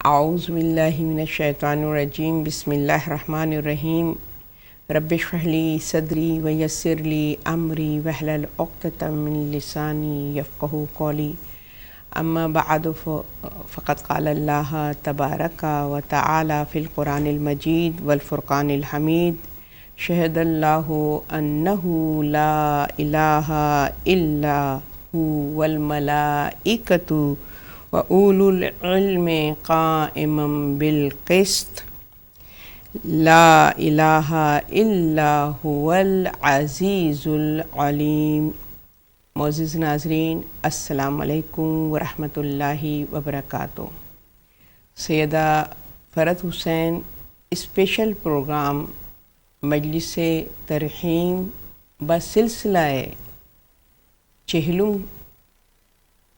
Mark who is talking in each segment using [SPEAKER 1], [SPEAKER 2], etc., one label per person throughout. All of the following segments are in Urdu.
[SPEAKER 1] اعوذ باللہ من الشیطان الرجیم بسم اللہ الرحمن الرحیم رب اشرح لی صدری ویسر لی امری واحلل عقدۃ من لسانی یفقہوا قولی اما بعد فقد قال اللہ تبارک و تعالی فی القرآن المجید والفرقان الحمید شہد اللہ انہ لا الہ الا هو والملائکۃ وَأُولُو الْعِلْمِ قَائِمًا بِالْقِسْطِ لا الہ الا هو العزیز العلیم۔ معزز ناظرین، السلام علیکم ورحمۃ اللہ وبرکاتہ۔ سیدہ فرحت حسین اسپیشل پروگرام مجلس ترحیم بسلسلہ چہلم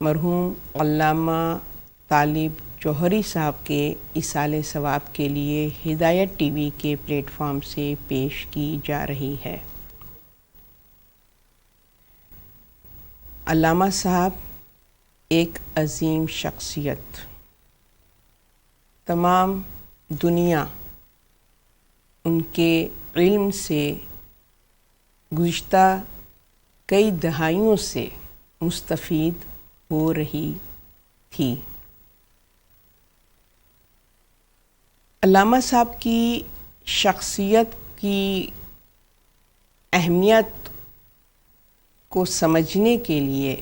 [SPEAKER 1] مرحوم علامہ طالب جوہری صاحب کے ایصال ثواب کے لیے ہدایت ٹی وی کے پلیٹ فارم سے پیش کی جا رہی ہے۔ علامہ صاحب ایک عظیم شخصیت، تمام دنیا ان کے علم سے گزشتہ کئی دہائیوں سے مستفید ہو رہی تھی۔ علامہ صاحب کی شخصیت کی اہمیت کو سمجھنے کے لیے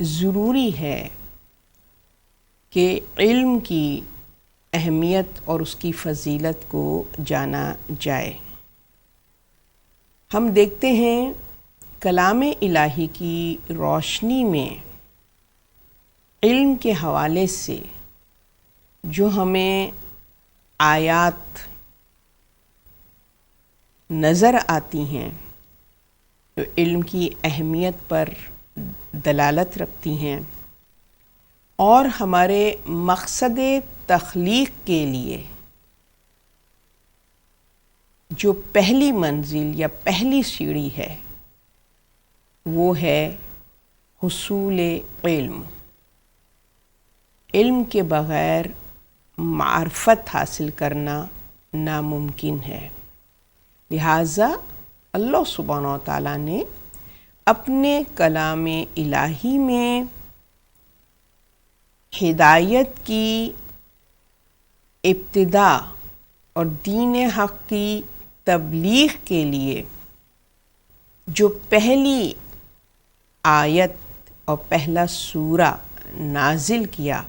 [SPEAKER 1] ضروری ہے کہ علم کی اہمیت اور اس کی فضیلت کو جانا جائے۔ ہم دیکھتے ہیں کلام الہی کی روشنی میں علم کے حوالے سے جو ہمیں آیات نظر آتی ہیں، جو علم کی اہمیت پر دلالت رکھتی ہیں اور ہمارے مقصد تخلیق کے لیے جو پہلی منزل یا پہلی سیڑھی ہے وہ ہے حصول علم۔ علم کے بغیر معرفت حاصل کرنا ناممکن ہے، لہٰذا اللہ سبحانہ و تعالیٰ نے اپنے کلام الہی میں ہدایت کی ابتدا اور دین حق کی تبلیغ کے لیے جو پہلی آیت اور پہلا سورہ نازل کیا،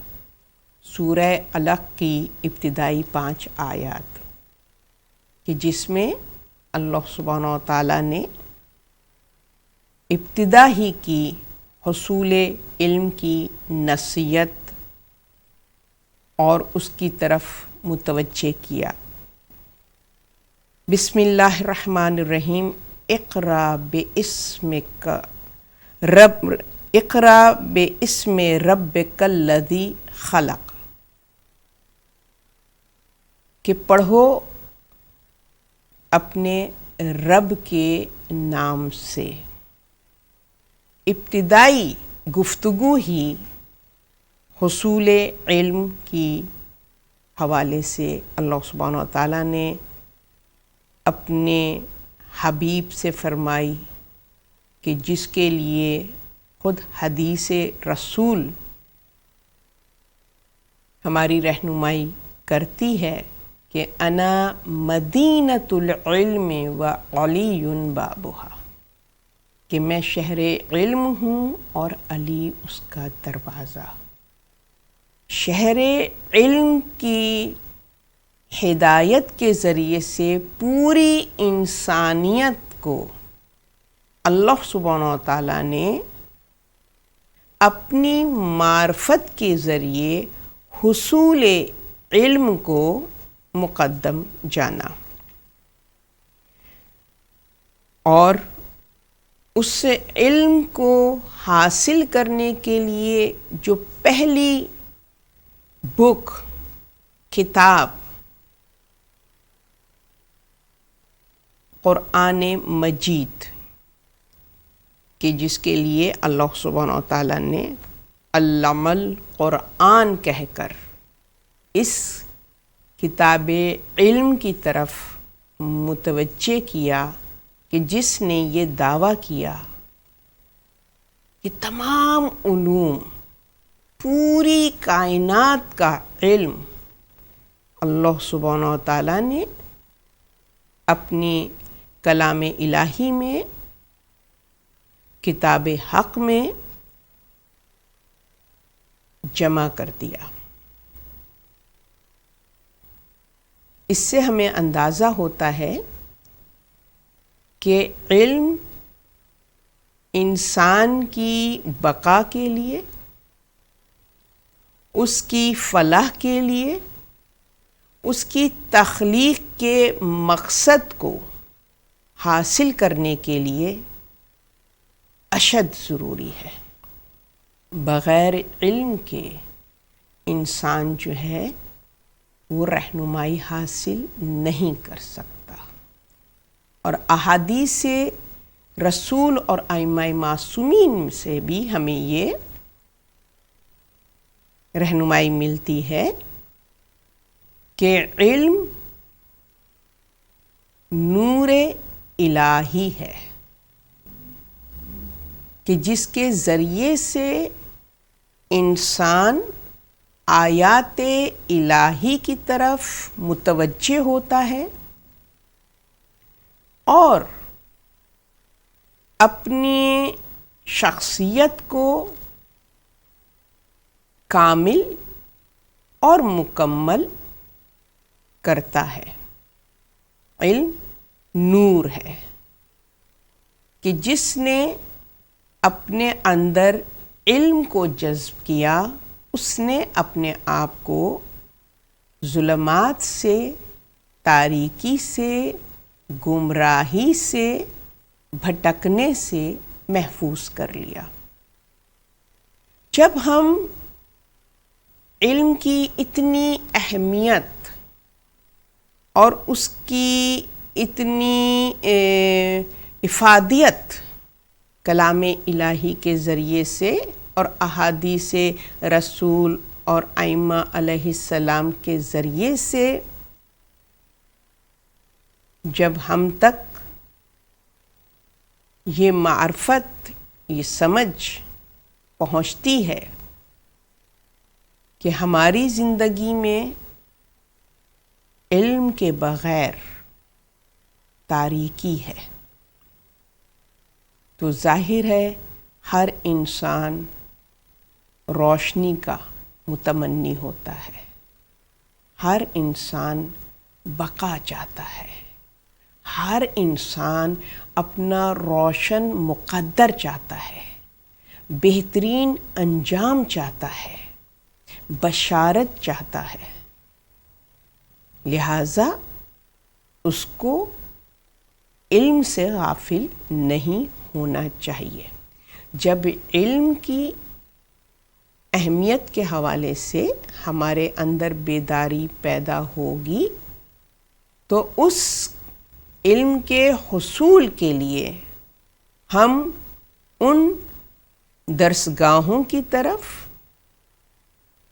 [SPEAKER 1] سورہ علق کی ابتدائی 5 آیات، کہ جس میں اللہ سبحانہ و تعالیٰ نے ابتدا ہی کی حصول علم کی نصیحت اور اس کی طرف متوجہ کیا۔ بسم اللہ الرحمن الرحیم، اقرأ باسم ربک الذی خلق، کہ پڑھو اپنے رب کے نام سے۔ ابتدائی گفتگو ہی حصول علم کی حوالے سے اللہ سبحانہ و تعالیٰ نے اپنے حبیب سے فرمائی، کہ جس کے لیے خود حدیث رسول ہماری رہنمائی کرتی ہے کہ انا مدینۃ العلم وعلی بابھا، کہ میں شہر علم ہوں اور علی اس کا دروازہ۔ شہر علم کی ہدایت کے ذریعے سے پوری انسانیت کو اللہ سبحانہ و تعالیٰ نے اپنی معرفت کے ذریعے حصول علم کو مقدم جانا، اور اس علم کو حاصل کرنے کے لیے جو پہلی بک، کتاب قرآن مجید، کہ جس کے لیے اللہ سبحانہ و تعالیٰ نے علم القرآن کہہ کر اس کتاب علم کی طرف متوجہ کیا کہ جس نے یہ دعویٰ کیا کہ تمام علوم، پوری کائنات کا علم اللہ سبحانہ و تعالیٰ نے اپنی کلام الہی میں، کتاب حق میں جمع کر دیا۔ اس سے ہمیں اندازہ ہوتا ہے کہ علم انسان کی بقا کے لیے، اس کی فلاح کے لیے، اس کی تخلیق کے مقصد کو حاصل کرنے کے لیے اشد ضروری ہے۔ بغیر علم کے انسان جو ہے وہ رہنمائی حاصل نہیں کر سکتا، اور احادیث رسول اور ائمہ معصومین سے بھی ہمیں یہ رہنمائی ملتی ہے کہ علم نور الہی ہے، کہ جس کے ذریعے سے انسان آیات الہی کی طرف متوجہ ہوتا ہے اور اپنی شخصیت کو کامل اور مکمل کرتا ہے۔ علم نور ہے کہ جس نے اپنے اندر علم کو جذب کیا، اس نے اپنے آپ کو ظلمات سے، تاریکی سے، گمراہی سے، بھٹکنے سے محفوظ کر لیا۔ جب ہم علم کی اتنی اہمیت اور اس کی اتنی افادیت کلام الہی کے ذریعے سے اور احادیث رسول اور ائمہ علیہ السلام کے ذریعے سے جب ہم تک یہ معرفت، یہ سمجھ پہنچتی ہے کہ ہماری زندگی میں علم کے بغیر تاریکی ہے، تو ظاہر ہے ہر انسان روشنی کا متمنی ہوتا ہے، ہر انسان بقا چاہتا ہے، ہر انسان اپنا روشن مقدر چاہتا ہے، بہترین انجام چاہتا ہے، بشارت چاہتا ہے، لہذا اس کو علم سے غافل نہیں ہونا چاہیے۔ جب علم کی اہمیت کے حوالے سے ہمارے اندر بیداری پیدا ہوگی تو اس علم کے حصول کے لیے ہم ان درسگاہوں کی طرف،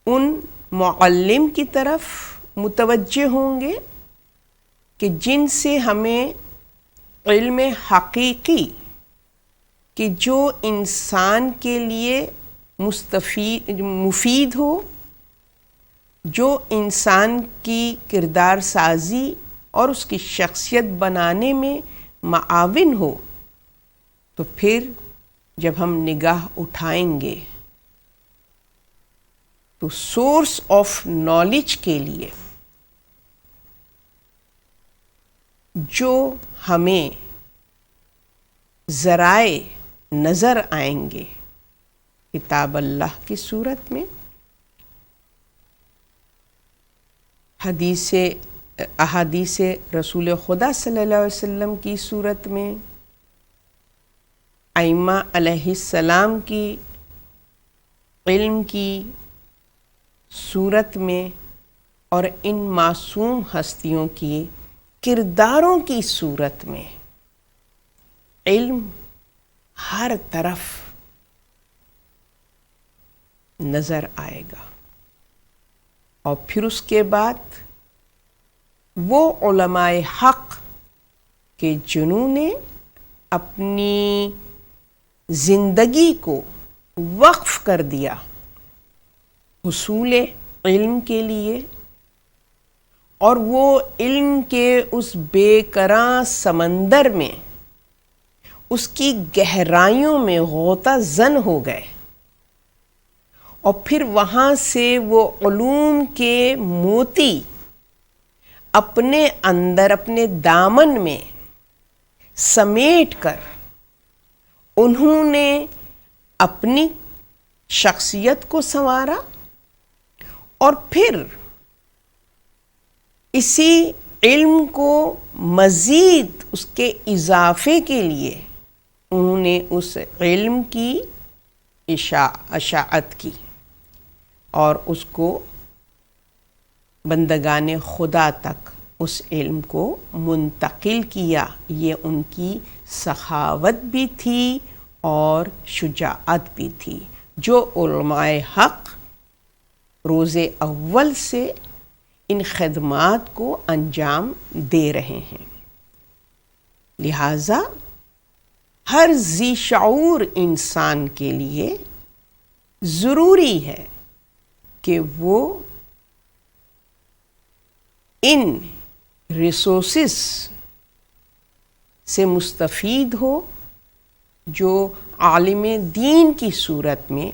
[SPEAKER 1] ان معلم کی طرف متوجہ ہوں گے کہ جن سے ہمیں علم حقیقی کہ جو انسان کے لیے مفید ہو، جو انسان کی کردار سازی اور اس کی شخصیت بنانے میں معاون ہو، تو پھر جب ہم نگاہ اٹھائیں گے تو سورس آف نالج کے لیے جو ہمیں ذرائع نظر آئیں گے کتاب اللہ کی صورت میں، احادیث رسول خدا صلی اللہ علیہ وسلم کی صورت میں، ائمہ علیہ السلام کی علم کی صورت میں، اور ان معصوم ہستیوں کی کرداروں کی صورت میں علم ہر طرف نظر آئے گا۔ اور پھر اس کے بعد وہ علماء حق کہ جنہوں نے اپنی زندگی کو وقف کر دیا حصول علم کے لیے، اور وہ علم کے اس بے کراں سمندر میں، اس کی گہرائیوں میں غوطہ زن ہو گئے، اور پھر وہاں سے وہ علوم کے موتی اپنے اندر، اپنے دامن میں سمیٹ کر انہوں نے اپنی شخصیت کو سنوارا، اور پھر اسی علم کو مزید اس کے اضافے کے لیے انہوں نے اس علم کی اشاعت کی اور اس کو بندگان خدا تک اس علم کو منتقل کیا۔ یہ ان کی سخاوت بھی تھی اور شجاعت بھی تھی، جو علماء حق روز اول سے ان خدمات کو انجام دے رہے ہیں۔ لہٰذا ہر ذی شعور انسان کے لیے ضروری ہے کہ وہ ان ریسورسز سے مستفید ہو جو عالم دین کی صورت میں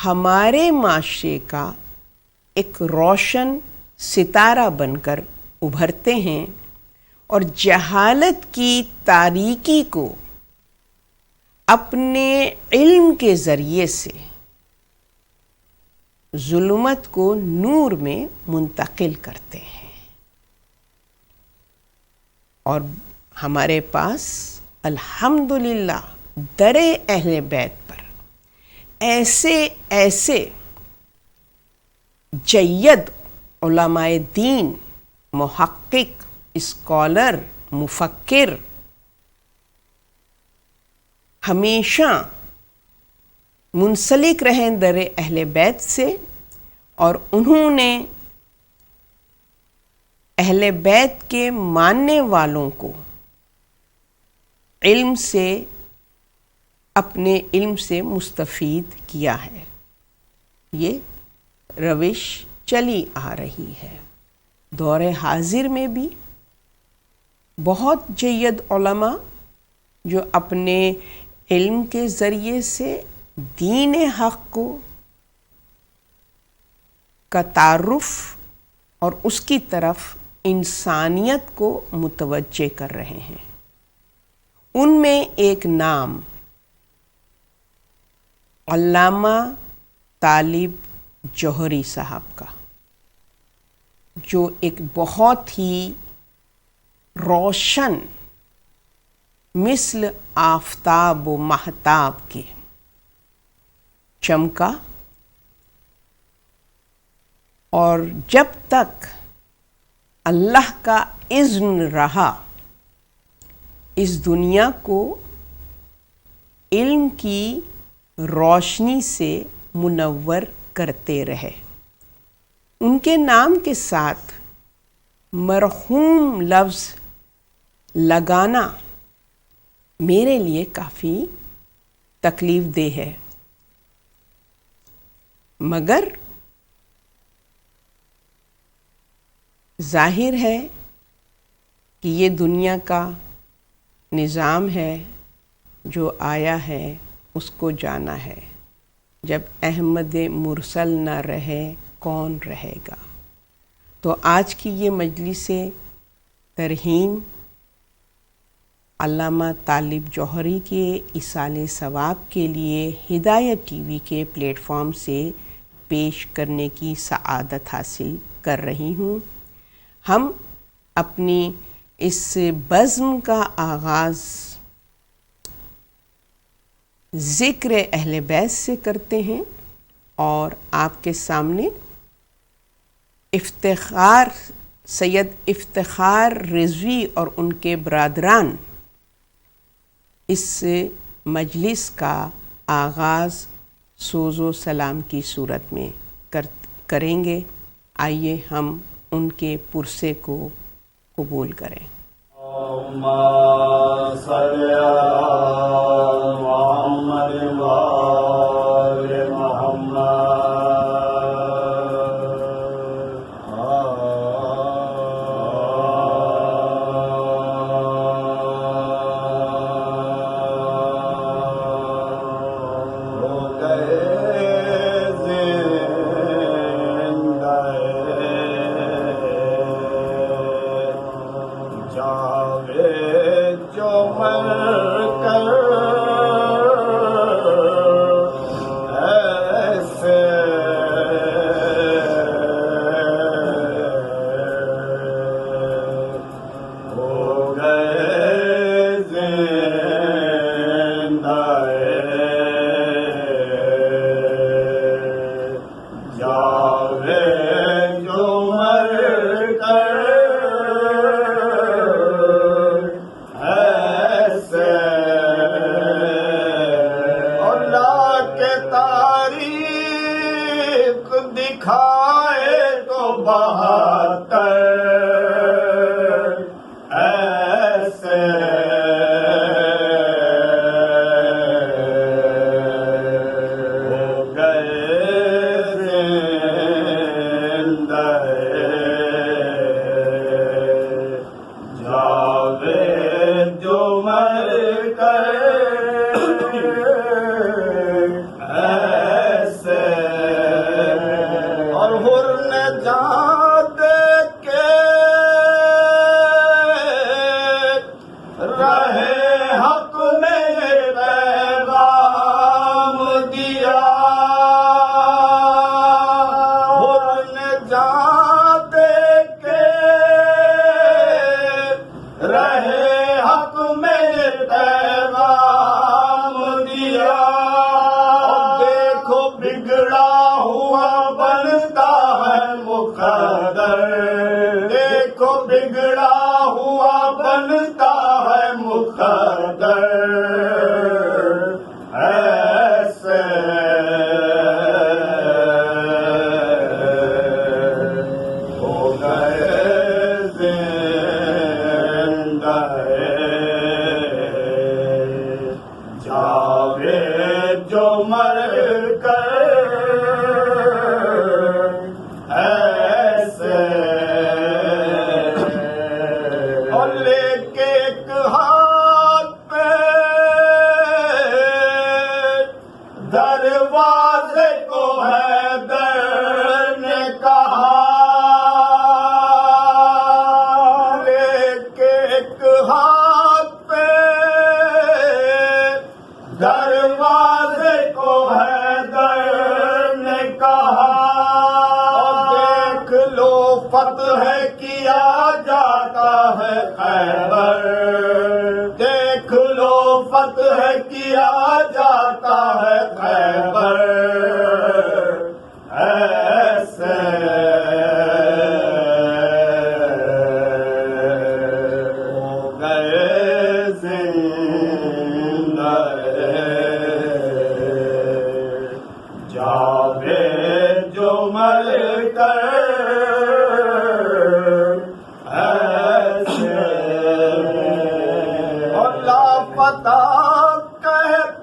[SPEAKER 1] ہمارے معاشرے کا ایک روشن ستارہ بن کر ابھرتے ہیں، اور جہالت کی تاریکی کو اپنے علم کے ذریعے سے ظلمت کو نور میں منتقل کرتے ہیں۔ اور ہمارے پاس الحمدللہ در اہل بیت پر ایسے جید علماء دین، محقق، اسکالر، مفکر ہمیشہ منسلک رہیں در اہل بیت سے، اور انہوں نے اہل بیت کے ماننے والوں کو علم سے، اپنے علم سے مستفید کیا ہے۔ یہ روش چلی آ رہی ہے۔ دور حاضر میں بھی بہت جید علماء جو اپنے علم کے ذریعے سے دین حق کو کا تعارف اور اس کی طرف انسانیت کو متوجہ کر رہے ہیں۔ ان میں ایک نام علامہ طالب جوہری صاحب کا، جو ایک بہت ہی روشن، مثل آفتاب و مہتاب کے چمکا، اور جب تک اللہ کا اذن رہا اس دنیا کو علم کی روشنی سے منور کرتے رہے۔ ان کے نام کے ساتھ مرحوم لفظ لگانا میرے لیے کافی تکلیف دہ ہے، مگر ظاہر ہے کہ یہ دنیا کا نظام ہے، جو آیا ہے اس کو جانا ہے۔ جب احمد مرسل نہ رہے کون رہے گا؟ تو آج کی یہ مجلس ترحیم علامہ طالب جوہری کے ایصال ثواب کے لیے ہدایت ٹی وی کے پلیٹ فارم سے پیش کرنے کی سعادت حاصل کر رہی ہوں۔ ہم اپنی اس بزم کا آغاز ذکر اہل بیت سے کرتے ہیں، اور آپ کے سامنے سید افتخار رضوی اور ان کے برادران اس مجلس کا آغاز سوز و سلام کی صورت میں کریں گے۔ آئیے ہم ان کے پرسے کو قبول کریں۔
[SPEAKER 2] پتا کہتے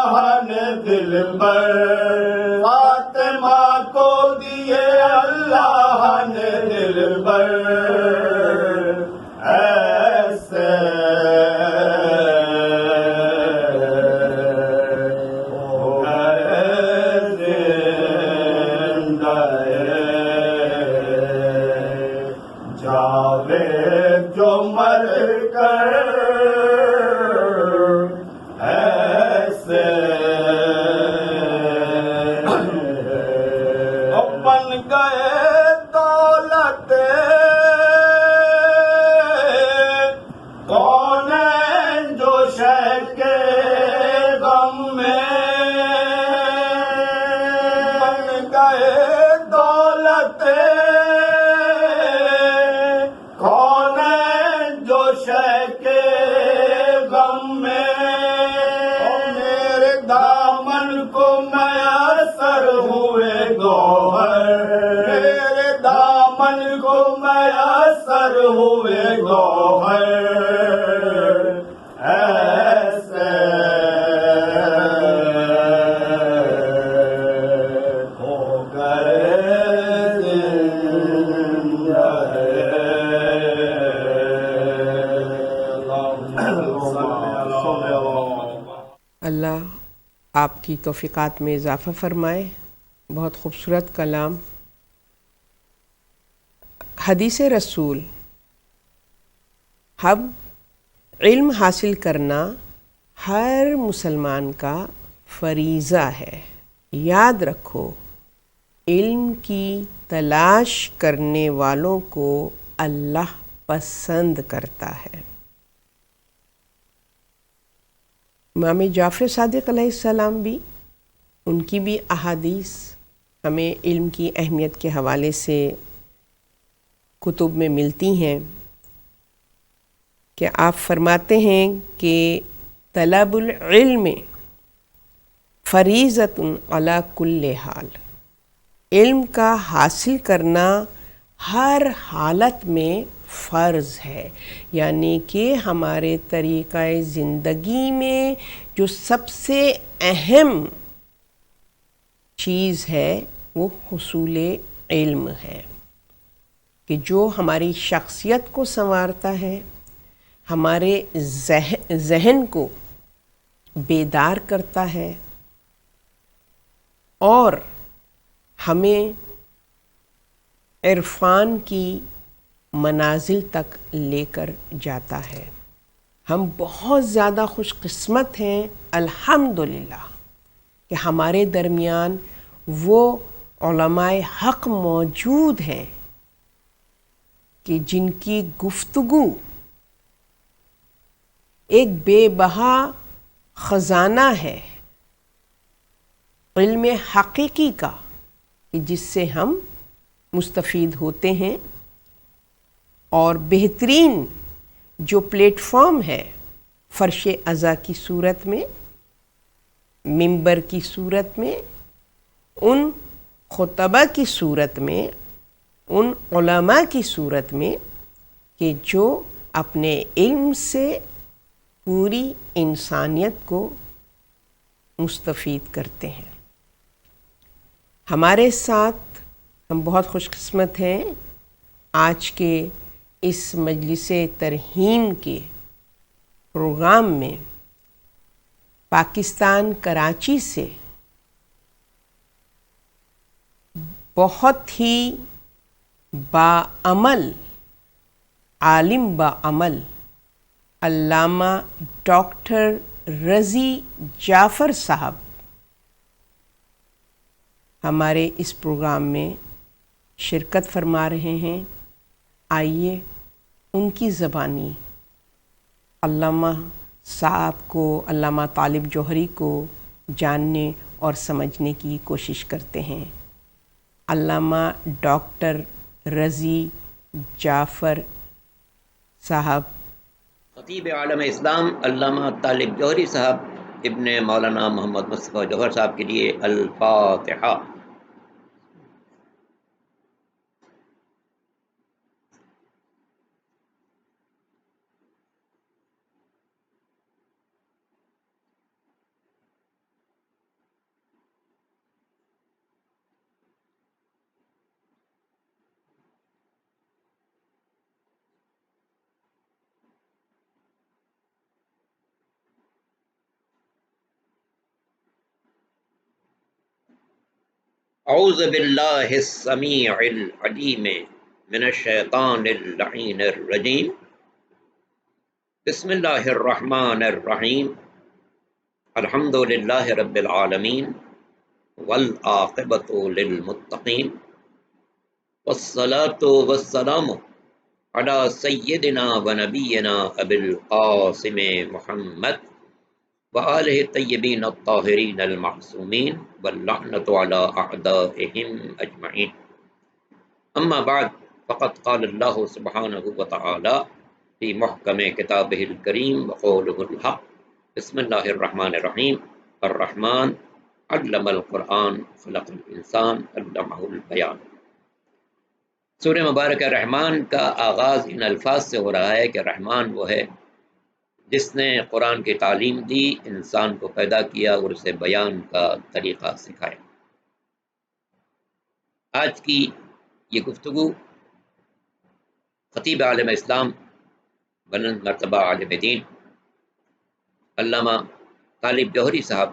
[SPEAKER 2] اللہ نے دل پر فاطمہ کو دیے اللہ نے دل پر ایسے ہو گئے زندہ جاوید جو مر کر ایسے بن گئے دولت کون جو شے کے غم میں بن گئے دولت کون جو شے کے غم میں میرے دامن کو میسر ہوئے گوہر میرے دامن کو میسر ہوئے گوہر ایسے ہو گئے زندہ
[SPEAKER 1] اللہ آپ کی توفیقات میں اضافہ فرمائے. بہت خوبصورت کلام. حدیث رسول. اب علم حاصل کرنا ہر مسلمان کا فریضہ ہے. یاد رکھو علم کی تلاش کرنے والوں کو اللہ پسند کرتا ہے. امام جعفر صادق علیہ السلام بھی ان کی بھی احادیث ہمیں علم کی اہمیت کے حوالے سے کتب میں ملتی ہیں کہ آپ فرماتے ہیں کہ طلب العلم فریضۃ علی کل حال. علم کا حاصل کرنا ہر حالت میں فرض ہے، یعنی کہ ہمارے طریقہ زندگی میں جو سب سے اہم چیز ہے وہ حصول علم ہے، کہ جو ہماری شخصیت کو سنوارتا ہے، ہمارے ذہن کو بیدار کرتا ہے اور ہمیں عرفان کی منازل تک لے کر جاتا ہے. ہم بہت زیادہ خوش قسمت ہیں الحمدللہ کہ ہمارے درمیان وہ علماء حق موجود ہیں کہ جن کی گفتگو ایک بے بہا خزانہ ہے علم حقیقی کا، کہ جس سے ہم مستفید ہوتے ہیں. اور بہترین جو پلیٹ فارم ہے فرش عزا کی صورت میں، منبر کی صورت میں، ان خطبہ کی صورت میں، ان علماء کی صورت میں کہ جو اپنے علم سے پوری انسانیت کو مستفید کرتے ہیں. ہمارے ساتھ ہم بہت خوش قسمت ہیں آج کے اس مجلس ترحیم کے پروگرام میں پاکستان کراچی سے بہت ہی باعمل عالم باعمل علامہ ڈاکٹر رضی جعفر صاحب ہمارے اس پروگرام میں شرکت فرما رہے ہیں. آئیے ان کی زبانی علامہ صاحب کو، علامہ طالب جوہری کو جاننے اور سمجھنے کی کوشش کرتے ہیں. علامہ ڈاکٹر رضی جعفر صاحب.
[SPEAKER 3] خطیب عالم اسلام علامہ طالب جوہری صاحب ابن مولانا محمد مصطفیٰ جوہر صاحب کے لیے الفاتحہ. اعوذ باللہ السمیع العلیم من الشیطان اللعین الرجیم بسم اللہ الرحمن الرحیم الحمد للہ رب العالمین والعاقبۃ للمتقین والصلاة والسلام علی سیدنا و نبینا ابی القاسم محمد وآلہ الطیبین الطاہرین المعصومین واللعنۃ علی اعدائہم اجمعین. اما بعد فقد قال اللہ سبحانہ وتعالی فی محکم کتابہ الکریم وقولہ الحق. بسم اللہ الرحمن الرحیم. الرحمن علم القرآن خلق الانسان علمہ البیان. سورہ مبارکہ رحمان کا آغاز ان الفاظ سے ہو رہا ہے کہ رحمان وہ ہے جس نے قرآن کی تعلیم دی، انسان کو پیدا کیا اور اسے بیان کا طریقہ سکھایا. آج کی یہ گفتگو خطیب عالم اسلام بلند مرتبہ عالم دین علامہ طالب جوہری صاحب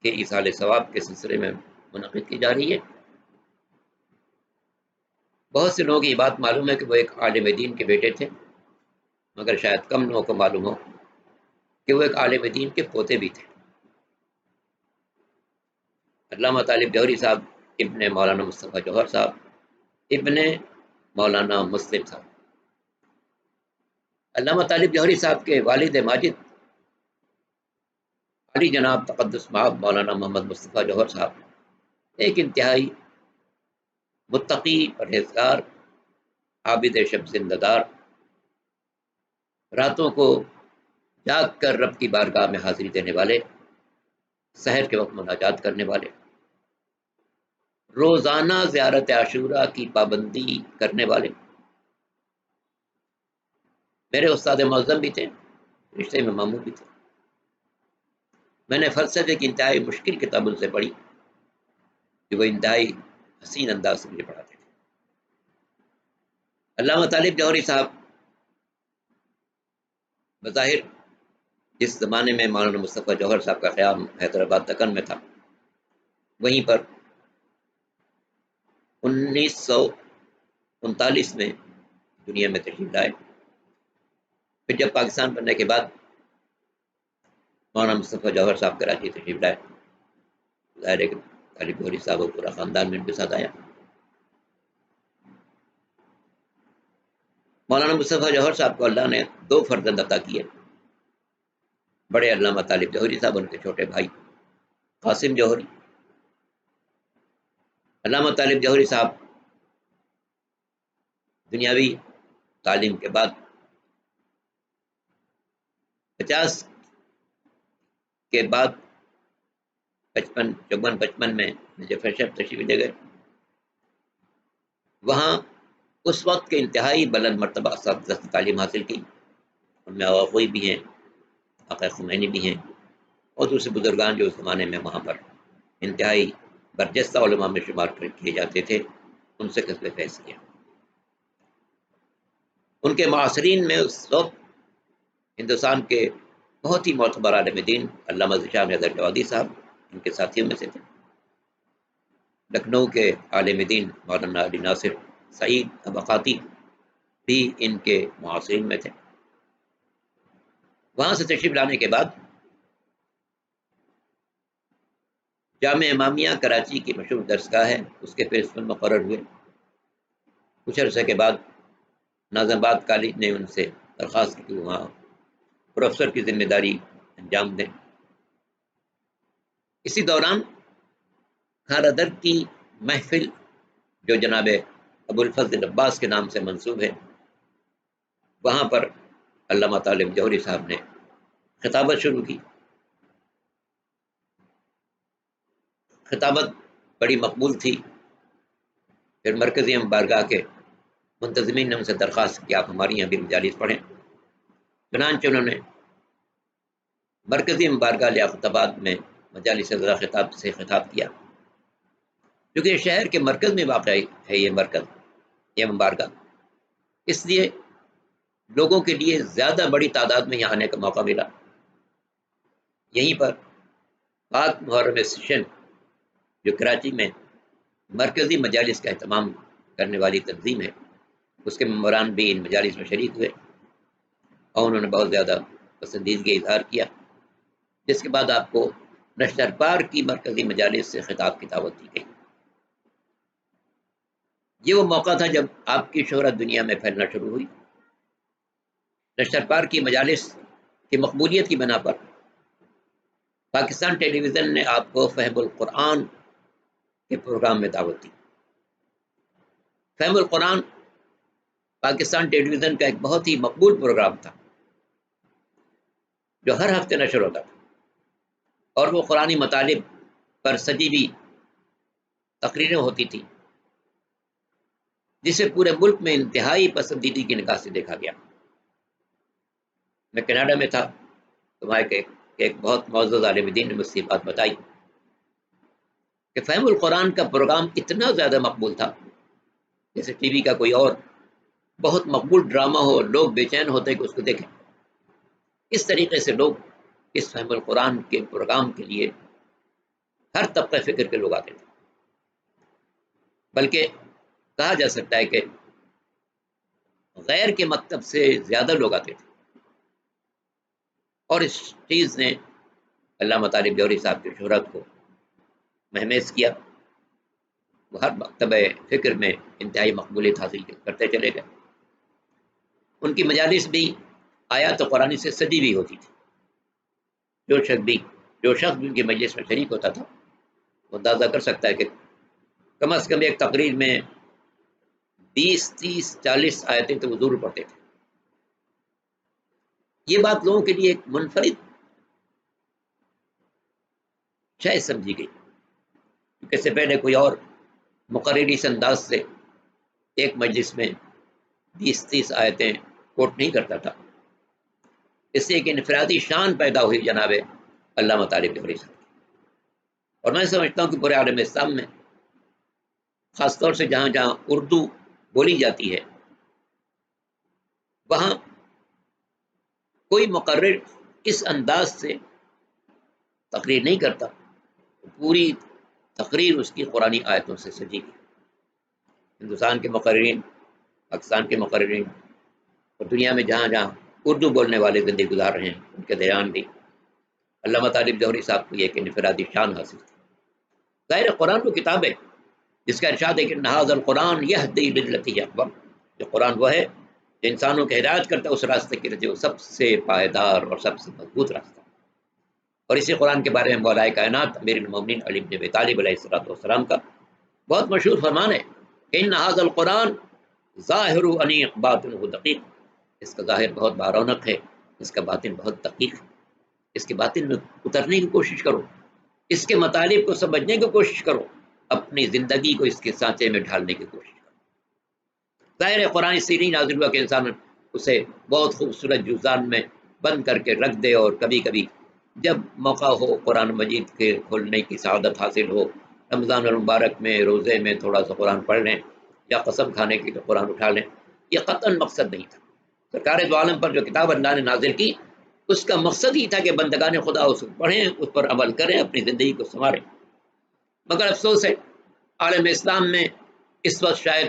[SPEAKER 3] کے ایصال ثواب کے سلسلے میں منعقد کی جا رہی ہے. بہت سے لوگوں کی یہ بات معلوم ہے کہ وہ ایک عالم دین کے بیٹے تھے، مگر شاید کم لوگوں کو معلوم ہو کہ وہ ایک عالم دین کے پوتے بھی تھے. علامہ طالب جوہری صاحب ابن مولانا مصطفیٰ جوہر صاحب ابن مولانا مسلم صاحب. علامہ طالب جوہری صاحب کے والد ماجد علی جناب تقدس مآب مولانا محمد مصطفیٰ جوہر صاحب ایک انتہائی متقی، پرہیزگار، عابد شب زندہ دار، راتوں کو جاگ کر رب کی بارگاہ میں حاضری دینے والے، سحر کے وقت مناجات کرنے والے، روزانہ زیارت عاشورہ کی پابندی کرنے والے میرے استاد معظم بھی تھے، رشتے میں ماموں بھی تھے. میں نے فلسفے کی انتہائی مشکل کتاب ان سے پڑھی کہ وہ انتہائی حسین انداز سے مجھے پڑھاتے تھے. علامہ طالب جوہری صاحب بظاہر جس زمانے میں مولانا مصطفیٰ جوہر صاحب کا قیام حیدرآباد دکن میں تھا، وہیں پر 1939 میں دنیا میں تشریف لائے. پھر جب پاکستان بننے کے بعد مولانا مصطفیٰ جوہر صاحب کراچی تشریف لائے. ظاہر ہے کہ طالب جوہری صاحب اور پورا خاندان میں ان کے ساتھ آیا. مولانا مصطفیٰ جوہر صاحب کو اللہ نے 2 فرزند عطا کیے. بڑے علامہ طالب جوہری صاحب، ان کے چھوٹے بھائی قاسم جوہری. علامہ طالب جوہری صاحب دنیاوی تعلیم کے بعد 50 کے بعد 55 میں ظفر شہر تشریف لے گئے. وہاں اس وقت کے انتہائی بلند مرتبہ اساتذہ سے تعلیم حاصل کی. ان میں آغا خوئی بھی ہیں، آقا خمینی بھی ہیں، اور دوسرے بزرگان جو اس زمانے میں وہاں پر انتہائی برجستہ علماء میں شمار کیے جاتے تھے، ان سے کسب فیض کیا. ان کے معاصرین میں اس وقت ہندوستان کے بہت ہی معتبر عالم دین علامہ ذیشان حیدر جوادی صاحب ان کے ساتھیوں میں سے تھے. لکھنؤ کے عالم دین مولانا علی ناصر سعید ابقاتی بھی ان کے معاصرین میں تھے. وہاں سے تشریف لانے کے بعد جامعہ امامیہ کراچی کی مشہور درسگاہ ہے، اس کے پرنسپل مقرر ہوئے. کچھ عرصے کے بعد ناظم آباد کالج نے ان سے درخواست کی کہ وہاں پروفیسر کی ذمہ داری انجام دیں. اسی دوران کھارا در کی محفل جو جناب ابو الفضل عباس کے نام سے منسوب ہے، وہاں پر علامہ طالب جوہری صاحب نے خطابت شروع کی. خطابت بڑی مقبول تھی. پھر مرکزی بارگاہ کے منتظمین نے ان سے درخواست کی آپ ہماری یہاں بھی مجالس پڑھیں. چنانچہ انہوں نے مرکزی بارگاہ لیاقت آباد میں مجالس ذرا خطاب سے خطاب کیا. کیونکہ شہر کے مرکز میں واقع ہے یہ مرکز، یہ بارگاہ، اس لیے لوگوں کے لیے زیادہ بڑی تعداد میں یہاں آنے کا موقع ملا. یہیں پر پاک محرم سیشن جو کراچی میں مرکزی مجالس کا اہتمام کرنے والی تنظیم ہے، اس کے ممبران بھی ان مجالس میں شریک ہوئے اور انہوں نے بہت زیادہ پسندیدگی اظہار کیا، جس کے بعد آپ کو نشتر پار کی مرکزی مجالس سے خطاب کی دعوت دی گئی۔ یہ وہ موقع تھا جب آپ کی شہرت دنیا میں پھیلنا شروع ہوئی۔ نشتر پار کی مجالس کی مقبولیت کی بنا پر پاکستان ٹیلی ویژن نے آپ کو فہم القرآن کے پروگرام میں دعوت دی۔ فہم القرآن پاکستان ٹیلی ویژن کا ایک بہت ہی مقبول پروگرام تھا جو ہر ہفتے نشر ہوتا تھا، اور وہ قرآنی مطالب پر سجی ہوئی تقریریں ہوتی تھیں، جسے پورے ملک میں انتہائی پسندیدگی کی نگاہ سے دیکھا گیا۔ میں کینیڈا میں تھا تو وہاں ایک بہت معزز عالم دین نے مجھ سے بات بتائی کہ فہم القرآن کا پروگرام اتنا زیادہ مقبول تھا جیسے ٹی وی کا کوئی اور بہت مقبول ڈرامہ ہو، لوگ بے چین ہوتے کہ اس کو دیکھیں۔ اس طریقے سے لوگ اس فہم القرآن کے پروگرام کے لیے ہر طبقہ فکر کے لوگ آتے تھے، بلکہ کہا جا سکتا ہے کہ غیر کے مکتب سے زیادہ لوگ آتے تھے، اور اس چیز نے علامہ طالب جوہری صاحب کی شہرت کو مہمیز کیا۔ وہ ہر مکتبہ فکر میں انتہائی مقبولیت حاصل کرتے چلے گئے۔ ان کی مجالس بھی آیات قرآنی سے سجی ہوئی ہوتی تھی۔ جو شخص بھی ان کی مجلس میں شریک ہوتا تھا وہ اندازہ کر سکتا ہے کہ کم از کم ایک تقریر میں 20 30 40 آیتیں تو وہ ضرور پڑھتے تھے۔ یہ بات لوگوں کے لیے ایک منفرد شے سمجھی گئی، کیونکہ اس سے پہلے کوئی اور مقرری اس انداز سے ایک مجلس میں 20 30 آیتیں کوٹ نہیں کرتا تھا۔ اس سے ایک انفرادی شان پیدا ہوئی جناب علامہ طالب جوہری صاحب، اور میں سمجھتا ہوں کہ پورے عالم اسلام میں خاص طور سے جہاں جہاں اردو بولی جاتی ہے وہاں کوئی مقرر اس انداز سے تقریر نہیں کرتا، پوری تقریر اس کی قرآنی آیتوں سے سجی ہوئی۔ ہندوستان کے مقررین، پاکستان کے مقررین اور دنیا میں جہاں جہاں اردو بولنے والے زندگی گزار رہے ہیں ان کے دھیان بھی علامہ طالب جوہری صاحب کو ایک انفرادی شان حاصل تھی۔ ظاہر قرآن وہ کتاب ہے جس کا ارشاد ہے کہ ھذا القرآن یہدی للتی ہی اقوم، جو قرآن وہ ہے جو انسانوں کی ہدایت کرتا ہے اس راستے کے لیے جو سب سے پائیدار اور سب سے مضبوط راستہ۔ اور اسی قرآن کے بارے میں مولا کائنات امیر المومنین علی بن ابی طالب علیہ السلام کا بہت مشہور فرمان ہے کہ ان ھذا القرآن ظاہر انیق باطنہ دقیق، اس کا ظاہر بہت بارونق ہے، اس کا باطن بہت دقیق ہے۔ اس کے باطن میں اترنے کی کوشش کرو، اس کے مطالب کو سمجھنے کی کوشش کرو، اپنی زندگی کو اس کے سانچے میں ڈھالنے کی کوشش کرو۔ ظاہر قرآن اس لیے نازل ہوا کہ انسان اسے بہت خوبصورت جزان میں بند کر کے رکھ دے، اور کبھی کبھی جب موقع ہو قرآن مجید کے کھولنے کی سعادت حاصل ہو، رمضان المبارک میں روزے میں تھوڑا سا قرآن پڑھ لیں، یا قسم کھانے کی تو قرآن اٹھا لیں۔ یہ قطعاً مقصد نہیں تھا۔ سرکار دو عالم پر جو کتاب اللہ نے نازل کی اس کا مقصد ہی تھا کہ بندگان خدا اس کو پڑھیں، اس پر عمل کریں، اپنی زندگی کو سنواریں۔ مگر افسوس ہے عالم اسلام میں اس وقت شاید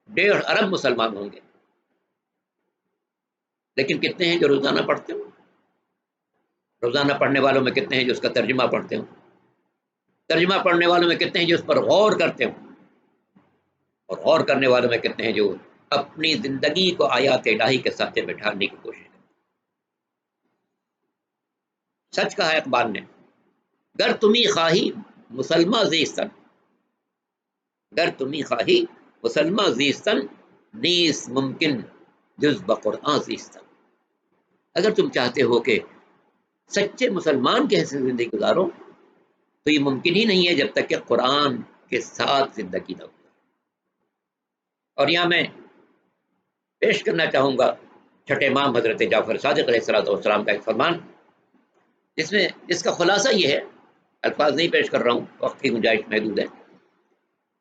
[SPEAKER 3] 1.5 ارب مسلمان ہوں گے، لیکن کتنے ہیں جو روزانہ پڑھتے ہوں؟ روزانہ پڑھنے والوں میں کتنے ہیں جو اس کا ترجمہ پڑھتے ہوں؟ ترجمہ پڑھنے والوں میں کتنے ہیں جو اس پر غور کرتے ہوں؟ اور غور کرنے والوں میں کتنے ہیں جو اپنی زندگی کو آیات الہی کے ساتھ میں ڈھالنے کی کوشش کرتے؟ سچ کہا اقبال نے، گر تمہیں خواہی مسلمہ زیستن، گر تمہیں خواہی مسلمہ زیستن، نیس ممکن جز بقرآن زیستن۔ اگر تم چاہتے ہو کہ سچے مسلمان کی حیثیت زندگی گزارو تو یہ ممکن ہی نہیں ہے جب تک کہ قرآن کے ساتھ زندگی نہ ہو۔ اور یہاں میں پیش کرنا چاہوں گا چھٹے امام حضرت جعفر صادق علیہ السلام کا ایک فرمان، جس کا خلاصہ یہ ہے، الفاظ نہیں پیش کر رہا ہوں، وقت کی گنجائش محدود ہے۔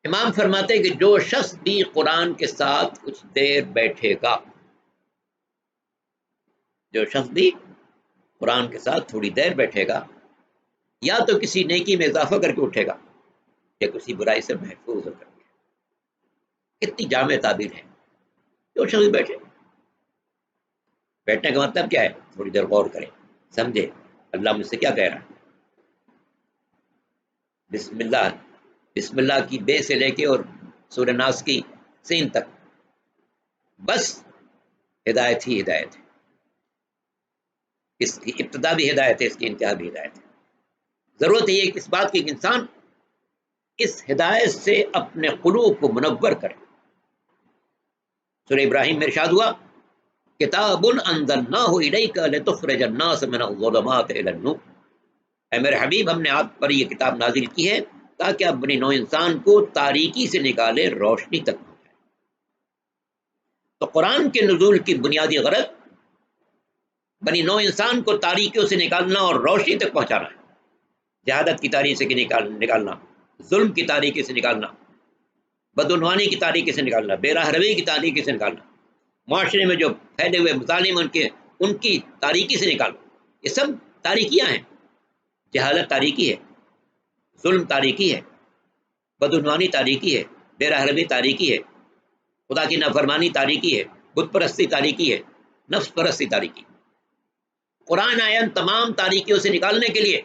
[SPEAKER 3] امام فرماتے ہیں کہ جو شخص بھی قرآن کے ساتھ کچھ دیر بیٹھے گا، جو شخص بھی قرآن کے ساتھ تھوڑی دیر بیٹھے گا، یا تو کسی نیکی میں اضافہ کر کے اٹھے گا، یا کسی برائی سے محفوظ ہو کر کے. اتنی جامع تعبیر ہے. جو شخص بیٹھنے کا مطلب کیا ہے؟ تھوڑی دیر غور کریں، سمجھے اللہ مجھ سے کیا کہہ رہا ہے. بسم اللہ، بسم اللہ کی بے سے لے کے اور سورہ ناس کی سین تک بس ہدایت ہی ہدایت ہے. اس کی ابتدا بھی ہدایت ہے، اس کی انتہا بھی ہدایت ہے. ضرورت ہے کہ اس بات کی انسان اس ہدایت سے اپنے قلوب کو منور کرے. سورہ ابراہیم میں ارشاد ہوا کتاب انزلناہ الیک لتخرج الناس من الظلمات الی النور. اے میرے حبیب، ہم نے آپ پر یہ کتاب نازل کی ہے تاکہ آپ بنی نوع انسان کو تاریکی سے نکالے روشنی تک پہنچائے. تو قرآن کے نزول کی بنیادی غرض بنی نوع انسان کو تاریکیوں سے نکالنا اور روشنی تک پہنچانا ہے. جہالت کی تاریکی سے نکالنا، ظلم کی تاریکی سے نکالنا، بدعنوانی کی تاریکی سے نکالنا، بے راہ روی کی تاریکی سے نکالنا، معاشرے میں جو پھیلے ہوئے مظالم ان کی تاریکی سے نکالنا. یہ سب تاریکیاں ہیں. جہالت تاریکی ہے، ظلم تاریکی ہے، بدعنوانی تاریکی ہے، بے راہ روی تاریکی ہے، خدا کی نافرمانی تاریکی ہے، بت پرستی تاریکی ہے، نفس پرستی تاریکی. قرآن آیا تمام تاریکیوں سے نکالنے کے لیے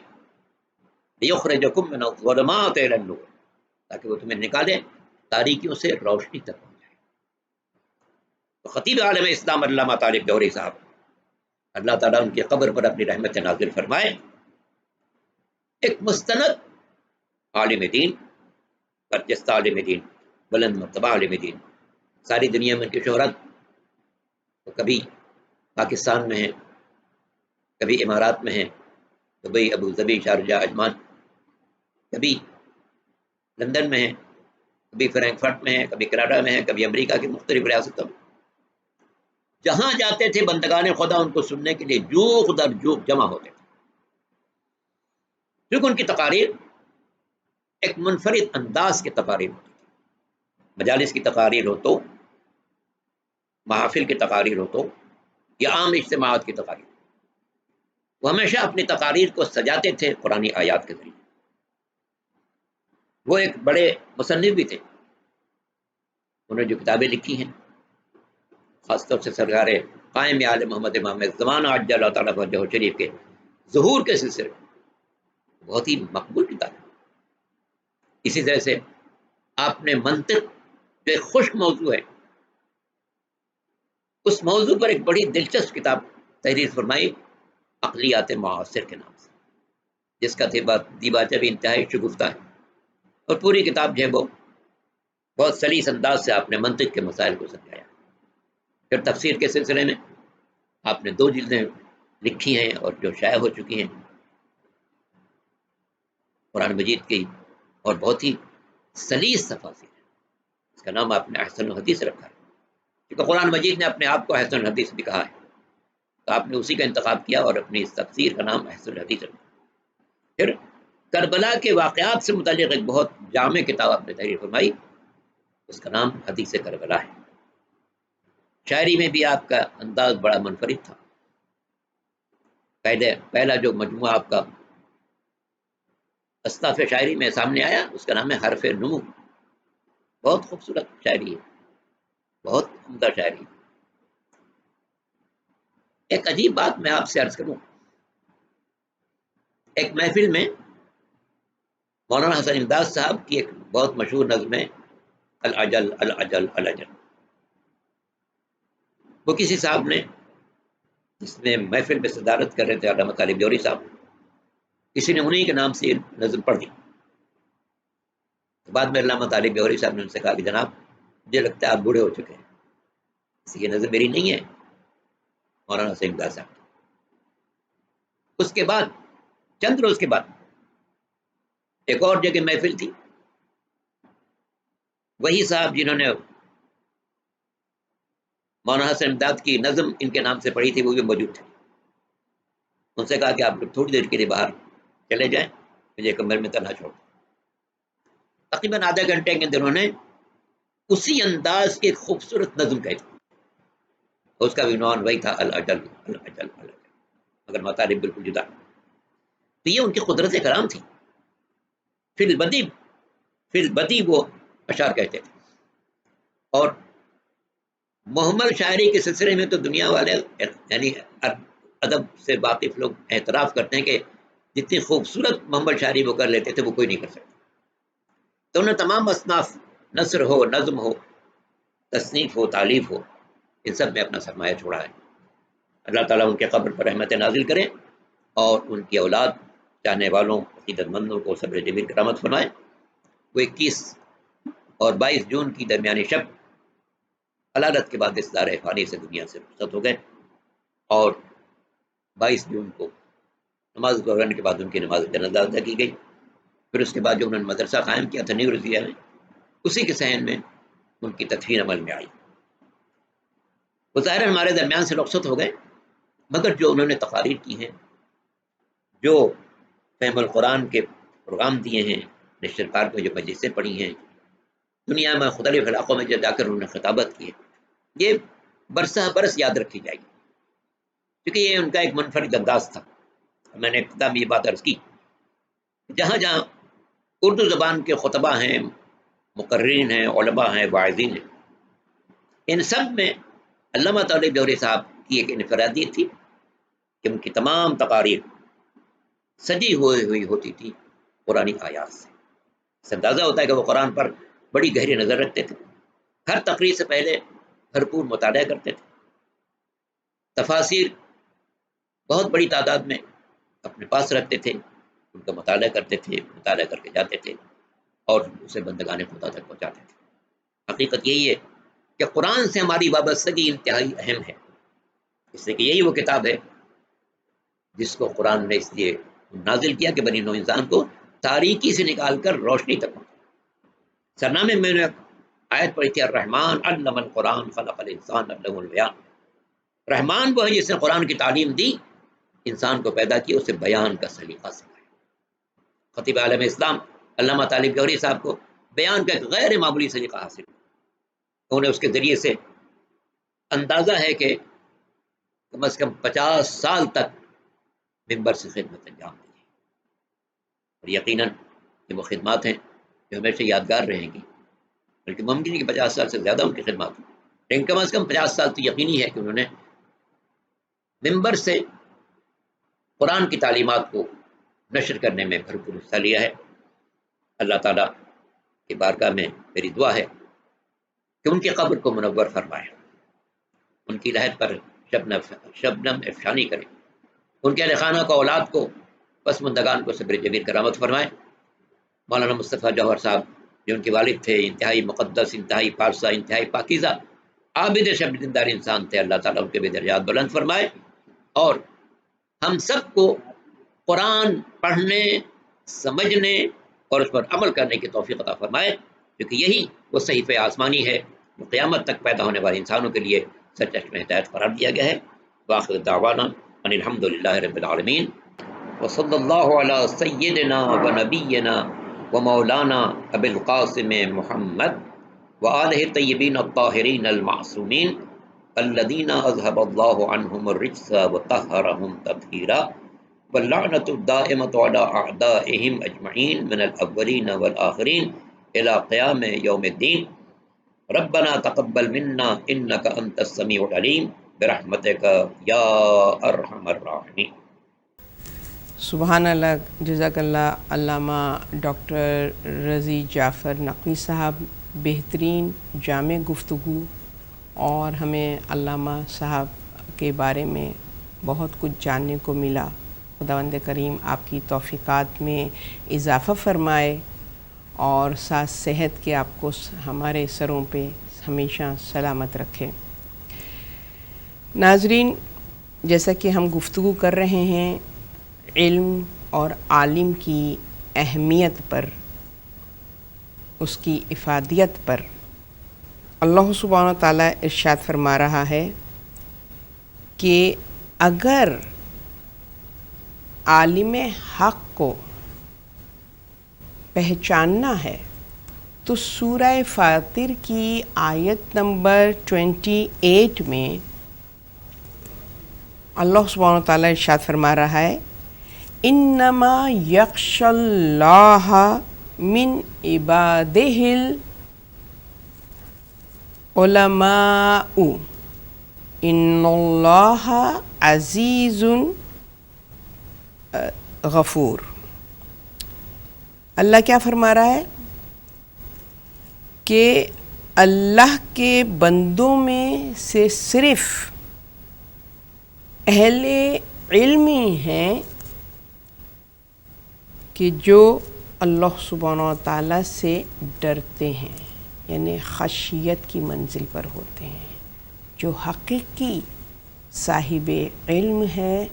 [SPEAKER 3] لیخرجکم من الظلمات الی النور، تاکہ وہ تمہیں نکالے تاریکیوں سے روشنی تک پہنچائے. تو خطیب عالم اسلام علامہ طالب جوہری صاحب، اللہ تعالیٰ ان کی قبر پر اپنی رحمت نازل فرمائے، ایک مستند عالم دین، برجستہ عالم دین، بلند مرتبہ عالم دین. ساری دنیا میں ان کی شہرت تو کبھی پاکستان میں ہے، کبھی امارات میں ہے، دبئی، ابو ظبی، شارجہ، عجمان، کبھی لندن میں ہے، کبھی فرینکفرٹ میں ہے، کبھی کینیڈا میں ہے، کبھی امریکہ کی مختلف ریاستوں میں. جہاں جاتے تھے بندگان خدا ان کو سننے کے لیے جوق در جوق جمع ہوتے تھے. کیونکہ ان کی تقاریر ایک منفرد انداز کی تقاریر ہوتی تھی. مجالس کی تقاریر ہو تو، محافل کی تقاریر ہو تو، یا عام اجتماعات کی تقاریر، وہ ہمیشہ اپنی تقاریر کو سجاتے تھے قرآنی آیات کے ذریعے. وہ ایک بڑے مصنف بھی تھے. انہوں نے جو کتابیں لکھی ہیں، خاص طور سے سرکار قائم عالم محمد امام زمانہ عجل اللہ تعالیٰ وجہ شریف کے ظہور کے سلسلے میں بہت ہی مقبول کتاب ہے. اسی طرح سے آپ نے منطق جو ایک خشک موضوع ہے، اس موضوع پر ایک بڑی دلچسپ کتاب تحریر فرمائی عقلیات معاصر کے نام سے، جس کا دیباچہ بھی انتہائی شگفتہ ہے. اور پوری کتاب جو ہے وہ بہت سلیس انداز سے آپ نے منطق کے مسائل کو سمجھایا. پھر تفسیر کے سلسلے میں آپ نے 2 جلدیں لکھی ہیں اور جو شائع ہو چکی ہیں قرآن مجید کی، اور بہت ہی سلیس تفاسیر ہے. اس کا نام آپ نے احسن الحدیث رکھا ہے، کیونکہ قرآن مجید نے اپنے آپ کو احسن الحدیث بھی کہا ہے، تو آپ نے اسی کا انتخاب کیا اور اپنی اس تفسیر کا نام احسن الحدیث رکھا. پھر کربلا کے واقعات سے متعلق ایک بہت جامع کتاب آپ نے تحریر فرمائی، اس کا نام حدیث کربلا ہے. شاعری میں بھی آپ کا انداز بڑا منفرد تھا. پہلا جو مجموعہ آپ کا اصناف شاعری میں سامنے آیا، اس کا نام ہے حرف نمو. بہت خوبصورت شاعری ہے، بہت عمدہ شاعری. ایک عجیب بات میں آپ سے عرض کروں. ایک محفل میں مولانا حسن امداد صاحب کی ایک بہت مشہور نظم ہے العجل العجل العجل. وہ کسی صاحب نے، جس میں محفل میں صدارت کر رہے تھے علامہ طالب جوہری صاحب، کسی نے انہی کے نام سے یہ نظم پڑھ دی. بعد میں علامہ طالب جوہری صاحب نے ان سے کہا کہ جناب مجھے لگتا ہے آپ بوڑھے ہو چکے ہیں، یہ نظم میری نہیں ہے، مولانا حسین امداد صاحب. اس کے بعد چند روز کے بعد ایک اور جگہ محفل تھی. وہی صاحب جنہوں نے مولانا حسین امداد کی نظم ان کے نام سے پڑھی تھی، وہ بھی موجود تھے. ان سے کہا کہ آپ لوگ تھوڑی دیر کے لیے باہر چلے جائیں، مجھے کمرے میں تنہا چھوڑ. تقریباً آدھے گھنٹے کے اندر انہوں نے اسی انداز کی ایک خوبصورت نظم کہی. اس کا عنوان وہی تھا العجل العجل العجل، مگر مطالب بالکل جدا. تو یہ ان کی قدرت کرام تھی. فی البدیع فی البدی وہ اشعار کہتے تھے. اور محمل شاعری کے سلسلے میں تو دنیا والے یعنی ادب سے واقف لوگ اعتراف کرتے ہیں کہ جتنی خوبصورت محمل شاعری وہ کر لیتے تھے وہ کوئی نہیں کر سکتا. تو انہیں تمام اصناف، نثر ہو، نظم ہو، تصنیف ہو، تالیف ہو، ان سب میں اپنا سرمایہ چھوڑا ہے. اللہ تعالیٰ ان کے قبر پر رحمت نازل کرے اور ان کی اولاد چاہنے والوں عقیدت مندوں کو صبر جمیل کرامت فرمائے. وہ 21 اور 22 جون کی درمیانی شب علالت کے بعد اس دار فانی سے دنیا سے رخصت ہو گئے، اور 22 جون کو نماز گزرنے کے بعد ان کی نماز جنازہ ادا کی گئی. پھر اس کے بعد جو انہوں نے مدرسہ قائم کیا تھا نیو رضیہ میں، اسی کے صحن میں ان کی تدفین عمل میں آئی. وہ ظاہر ہمارے درمیان سے رخصت ہو گئے، مگر جو انہوں نے تقاریر کی ہیں، جو فہم القرآن کے پروگرام دیے ہیں، نشر پارک میں جو مجلسیں پڑھی ہیں، دنیا میں مختلف علاقوں میں جا کر انہوں نے خطابت کی ہے، یہ برسہ برس یاد رکھی جائے گی، کیونکہ یہ ان کا ایک منفرد انداز تھا. میں نے خطاب میں یہ بات عرض کی، جہاں جہاں اردو زبان کے خطبہ ہیں، مقررین ہیں، علماء ہیں، واعظین ہیں، ان سب میں علامہ طالب جوہری صاحب کی ایک انفرادیت تھی کہ ان کی تمام تقاریر سجی ہوئی ہوتی تھی قرآنی آیات سے. اس سے اندازہ ہوتا ہے کہ وہ قرآن پر بڑی گہری نظر رکھتے تھے، ہر تقریر سے پہلے بھرپور مطالعہ کرتے تھے، تفاسیر بہت بڑی تعداد میں اپنے پاس رکھتے تھے، ان کا مطالعہ کرتے تھے، مطالعہ کر کے جاتے تھے اور اسے بندگان خدا تک پہنچاتے تھے. حقیقت یہی ہے کہ قرآن سے ہماری وابستگی انتہائی اہم ہے، اس لیے کہ یہی وہ کتاب ہے جس کو قرآن نے اس لیے نازل کیا کہ بنی نوع انسان کو تاریکی سے نکال کر روشنی تک پہنچا. سرنامے میں نے آیت پڑھی تھی، الرحمن علم القرآن خلق الانسان علمہ البیان. رحمان وہ ہے جس نے قرآن کی تعلیم دی، انسان کو پیدا کیا، اسے بیان کا سلیقہ سکھایا. خطیب عالم اسلام علامہ طالب جوہری صاحب کو بیان کا ایک غیر معمولی سلیقہ حاصل ہوا. انہیں اس کے ذریعے سے اندازہ ہے کہ کم از کم 50 سال تک ممبر سے خدمت انجام دی ہے، اور یقیناً یہ وہ خدمات ہیں جو ہمیشہ یادگار رہیں گی، بلکہ ممکن ہے کہ 50 سال سے زیادہ ان کی خدمات ہوں، لیکن کم از کم 50 سال تو یقینی ہے کہ انہوں نے ممبر سے قرآن کی تعلیمات کو نشر کرنے میں بھرپور حصہ لیا ہے. اللہ تعالیٰ کی بارگاہ میں میری دعا ہے کہ ان کی قبر کو منور فرمائے، ان کی لحد پر شبنم افشانی کرے، ان کے اہل خانہ کو، اولاد کو، پسماندگان کو صبر جمیل کرامت فرمائے. مولانا مصطفیٰ جوہر صاحب جو ان کے والد تھے، انتہائی مقدس، انتہائی پارسا، انتہائی پاکیزہ، عابد شب دیندار انسان تھے. اللہ تعالیٰ ان کے بھی درجات بلند فرمائے اور ہم سب کو قرآن پڑھنے، سمجھنے اور اس پر عمل کرنے کی توفیق عطا فرمائے، کیونکہ یہی وہ صحیفہ آسمانی ہے جو قیامت تک پیدا ہونے والے انسانوں کے لیے سرچشمہ ہدایت قرار دیا گیا ہے. وآخر دعوانا ان الحمد للہ رب العالمین، وصلی اللہ علی سیدنا و نبینا و مولانا ابی القاسم محمد وآلہ الطیبین الطاہرین المعصومین الذین اذهب اللہ عنہم الرجس وطہرہم تطہیرا، واللعنۃ الدائمۃ علی اعدائہم اجمعین من الاولین والآخرین الی قیام یوم الدین. ربنا تقبل منا انک انت السمیع العلیم برحمتک یا ارحم الراحمین.
[SPEAKER 1] سبحان اللہ، جزاک اللہ علامہ ڈاکٹر رضی جعفر نقوی صاحب. بہترین جامع گفتگو، اور ہمیں علامہ صاحب کے بارے میں بہت کچھ جاننے کو ملا. خداوند کریم آپ کی توفیقات میں اضافہ فرمائے اور ساتھ صحت کے آپ کو ہمارے سروں پہ ہمیشہ سلامت رکھے. ناظرین، جیسا کہ ہم گفتگو کر رہے ہیں علم اور عالم کی اہمیت پر، اس کی افادیت پر، اللہ سبحانہ تعالیٰ ارشاد فرما رہا ہے کہ اگر عالم حق کو پہچاننا ہے تو سورہ فاطر کی آیت نمبر 28 میں اللہ سبحانہ تعالیٰ ارشاد فرما رہا ہے، انما یخشی اللہ من عبادہل علماء ان اللہ عزیز غفور. اللہ کیا فرما رہا ہے کہ اللہ کے بندوں میں سے صرف اہل علم ہی ہیں کہ جو اللہ سبحانہ و تعالیٰ سے ڈرتے ہیں، یعنی خشیت کی منزل پر ہوتے ہیں. جو حقیقی صاحب علم ہے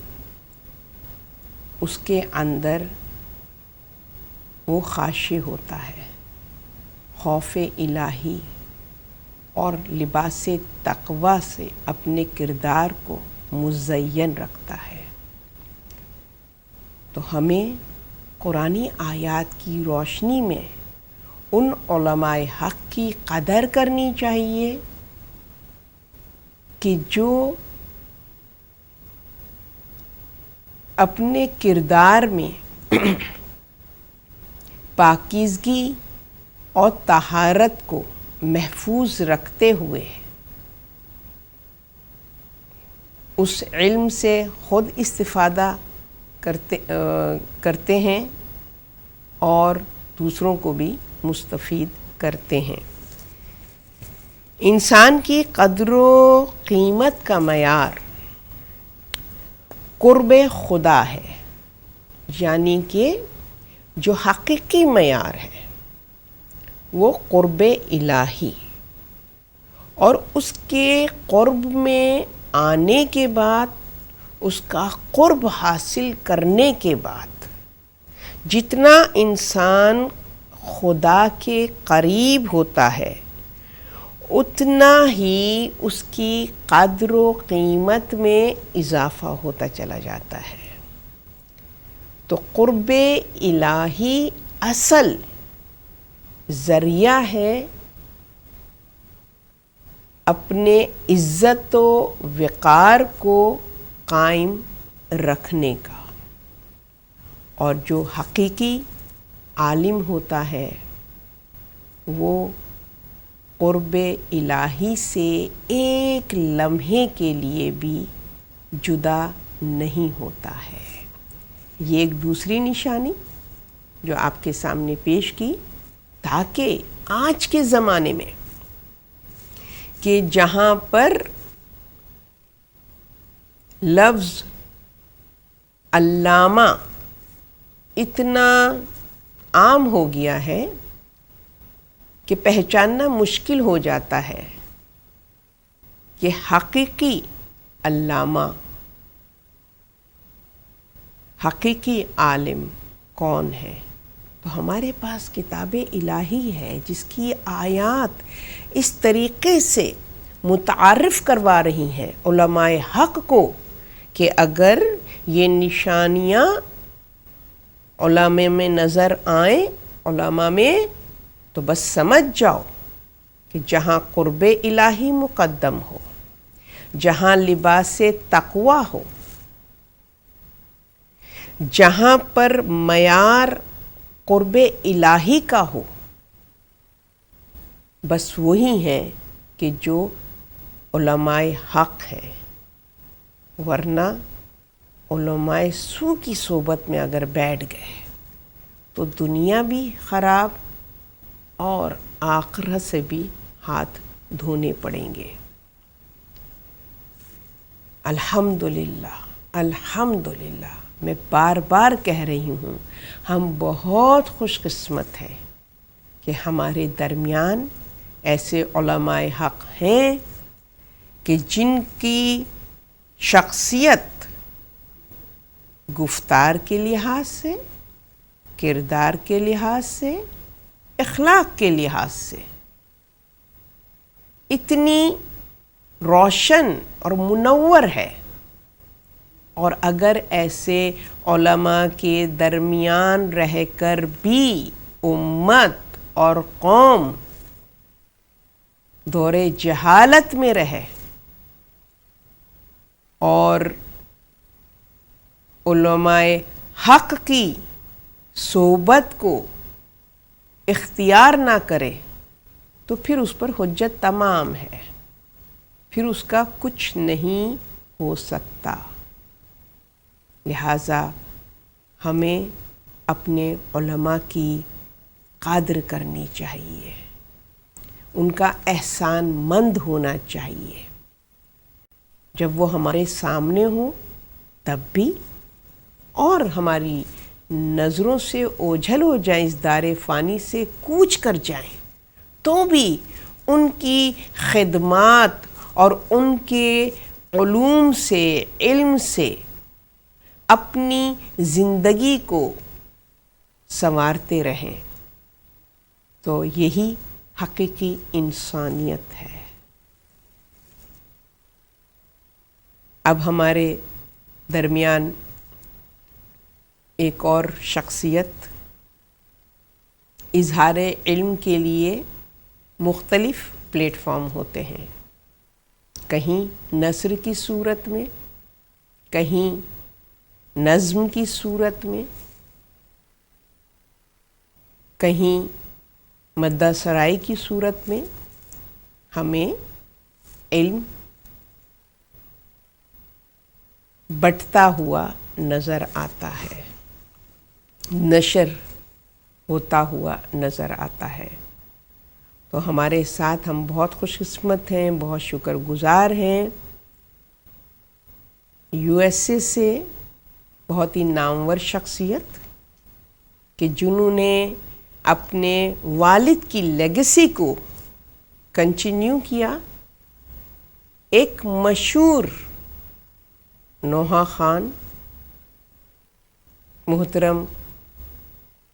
[SPEAKER 1] اس کے اندر وہ خاشع ہوتا ہے، خوف الہی اور لباس تقوی سے اپنے کردار کو مزین رکھتا ہے. تو ہمیں قرآنی آیات کی روشنی میں ان علماء حق کی قدر کرنی چاہیے کہ جو اپنے کردار میں پاکیزگی اور طہارت کو محفوظ رکھتے ہوئے اس علم سے خود استفادہ کرتے ہیں اور دوسروں کو بھی مستفید کرتے ہیں. انسان کی قدر و قیمت کا معیار قرب خدا ہے، یعنی کہ جو حقیقی معیار ہے وہ قرب الہی، اور اس کے قرب میں آنے کے بعد، اس کا قرب حاصل کرنے کے بعد جتنا انسان خدا کے قریب ہوتا ہے اتنا ہی اس کی قدر و قیمت میں اضافہ ہوتا چلا جاتا ہے. تو قرب الہی اصل ذریعہ ہے اپنے عزت و وقار کو قائم رکھنے کا، اور جو حقیقی عالم ہوتا ہے وہ قرب الہی سے ایک لمحے کے لیے بھی جدا نہیں ہوتا ہے. یہ ایک دوسری نشانی جو آپ کے سامنے پیش کی تاکہ آج کے زمانے میں کہ جہاں پر لفظ علامہ اتنا عام ہو گیا ہے کہ پہچاننا مشکل ہو جاتا ہے کہ حقیقی علامہ، حقیقی عالم کون ہے. تو ہمارے پاس کتاب الہی ہے جس کی آیات اس طریقے سے متعارف کروا رہی ہیں علماء حق کو کہ اگر یہ نشانیاں علماء میں نظر آئیں، علماء میں، تو بس سمجھ جاؤ کہ جہاں قرب الہی مقدم ہو، جہاں لباس تقوی ہو، جہاں پر معیار قرب الہی کا ہو، بس وہی ہے کہ جو علماء حق ہے. ورنہ علماء سو کی صحبت میں اگر بیٹھ گئے تو دنیا بھی خراب اور آخرت سے بھی ہاتھ دھونے پڑیں گے. الحمدللہ الحمدللہ، میں بار بار کہہ رہی ہوں، ہم بہت خوش قسمت ہیں کہ ہمارے درمیان ایسے علماء حق ہیں کہ جن کی شخصیت گفتار کے لحاظ سے، کردار کے لحاظ سے، اخلاق کے لحاظ سے اتنی روشن اور منور ہے. اور اگر ایسے علماء کے درمیان رہ کر بھی امت اور قوم دور جہالت میں رہے اور علماء حق کی صحبت کو اختیار نہ کرے تو پھر اس پر حجت تمام ہے، پھر اس کا کچھ نہیں ہو سکتا۔ لہٰذا ہمیں اپنے علماء کی قدر کرنی چاہیے، ان کا احسان مند ہونا چاہیے، جب وہ ہمارے سامنے ہوں تب بھی، اور ہماری نظروں سے اوجھل ہو جائیں، اس دار فانی سے کوچ کر جائیں، تو بھی ان کی خدمات اور ان کے علوم سے، علم سے اپنی زندگی کو سنوارتے رہیں، تو یہی حقیقی انسانیت ہے۔ اب ہمارے درمیان ایک اور شخصیت اظہار علم کے لیے مختلف پلیٹ فارم ہوتے ہیں، کہیں نثر کی صورت میں، کہیں نظم کی صورت میں، کہیں مدح سرائی کی صورت میں ہمیں علم بٹتا ہوا نظر آتا ہے، نشر ہوتا ہوا نظر آتا ہے۔ تو ہمارے ساتھ ہم بہت خوش قسمت ہیں، بہت شکر گزار ہیں، یو ایس اے سے بہت ہی نامور شخصیت کہ جنہوں نے اپنے والد کی لیگیسی کو کنٹینیو کیا، ایک مشہور نوحہ خان محترم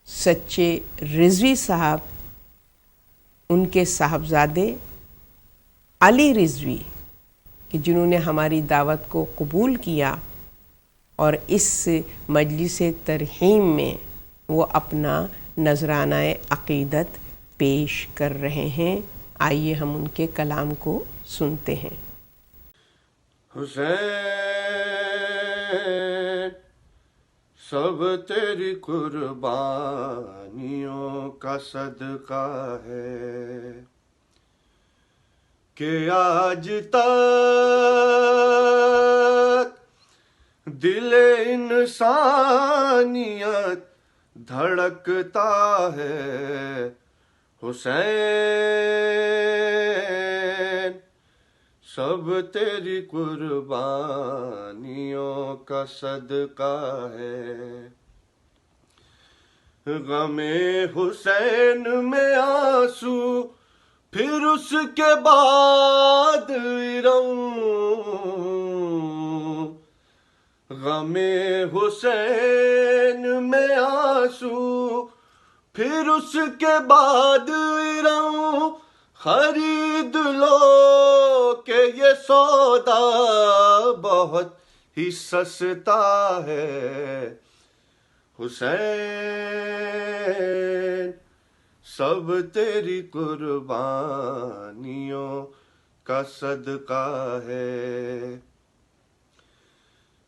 [SPEAKER 1] سچے رضوی صاحب، ان کے صاحبزادے علی رضوی کہ جنہوں نے ہماری دعوت کو قبول کیا اور اس مجلس ترحیم میں وہ اپنا نذرانہ عقیدت پیش کر رہے ہیں۔ آئیے ہم ان کے کلام کو سنتے ہیں۔
[SPEAKER 2] حسین سب تیری قربانیوں کا صدقہ ہے کہ آج تک دل انسانیت دھڑکتا ہے۔ حسین سب تیری قربانیوں کا صدقہ ہے۔ غم حسین میں آنسو پھر اس کے بعد غم حسین میں آنسو پھر اس کے بعد خرید لو کہ یہ سودا بہت ہی سستا ہے۔ حسین سب تیری قربانیوں کا صدقہ ہے۔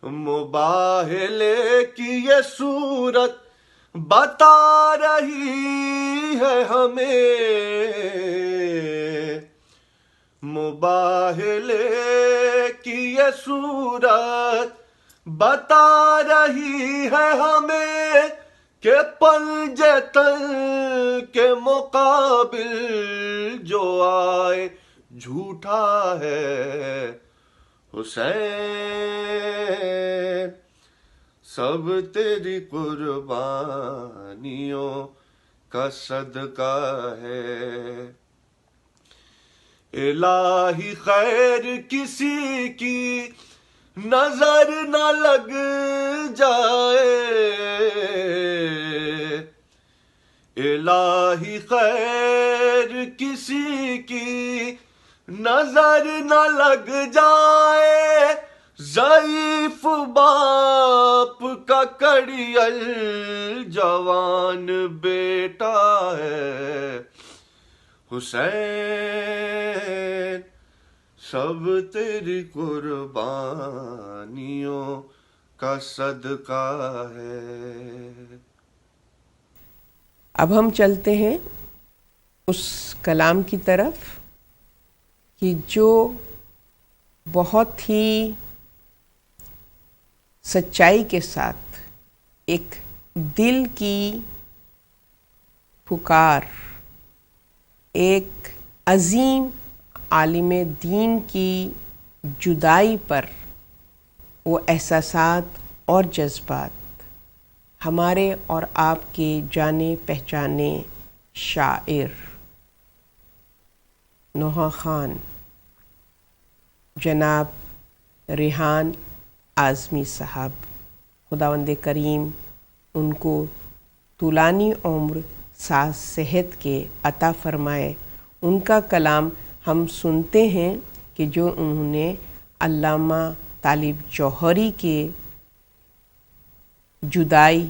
[SPEAKER 2] مباہلے کی یہ صورت بتا رہی ہے ہمیں، مباہلے کی یہ صورت بتا رہی ہے ہمیں کہ پنجے تن کے مقابل جو آئے جھوٹا ہے۔ حسین سب تیری قربانیوں کا صدقہ ہے۔ الہی خیر کسی کی نظر نہ لگ جائے، الہی خیر کسی کی نظر نہ لگ جائے، ضعیف باپ کا کڑیل جوان بیٹا ہے۔ حسین سب تیری قربانیوں کا صدقہ ہے۔
[SPEAKER 1] اب ہم چلتے ہیں اس کلام کی طرف کہ جو بہت ہی سچائی کے ساتھ ایک دل کی پکار، ایک عظیم عالم دین کی جدائی پر وہ احساسات اور جذبات ہمارے اور آپ کے جانے پہچانے شاعر نوحہ خان جناب ریحان اعظمی صاحب، خداوند کریم ان کو طولانی عمر ساز صحت کے عطا فرمائے، ان کا کلام ہم سنتے ہیں کہ جو انہوں نے علامہ طالب جوہری کے جدائی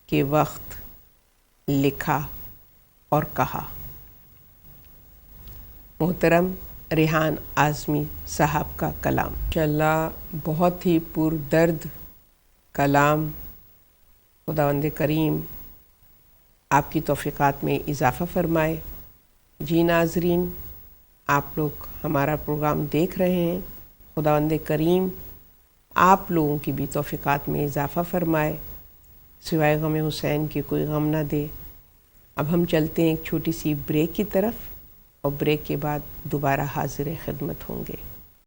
[SPEAKER 1] کے وقت لکھا اور کہا۔ محترم ریحان اعظمی صاحب کا کلام انشاءاللہ بہت ہی پردرد کلام، خداوند کریم آپ کی توفیقات میں اضافہ فرمائے۔ جی ناظرین، آپ لوگ ہمارا پروگرام دیکھ رہے ہیں، خداوند کریم آپ لوگوں کی بھی توفیقات میں اضافہ فرمائے، سوائے غم حسین کے کوئی غم نہ دے۔ اب ہم چلتے ہیں ایک چھوٹی سی بریک کی طرف، اور بریک کے بعد دوبارہ حاضر خدمت ہوں گے۔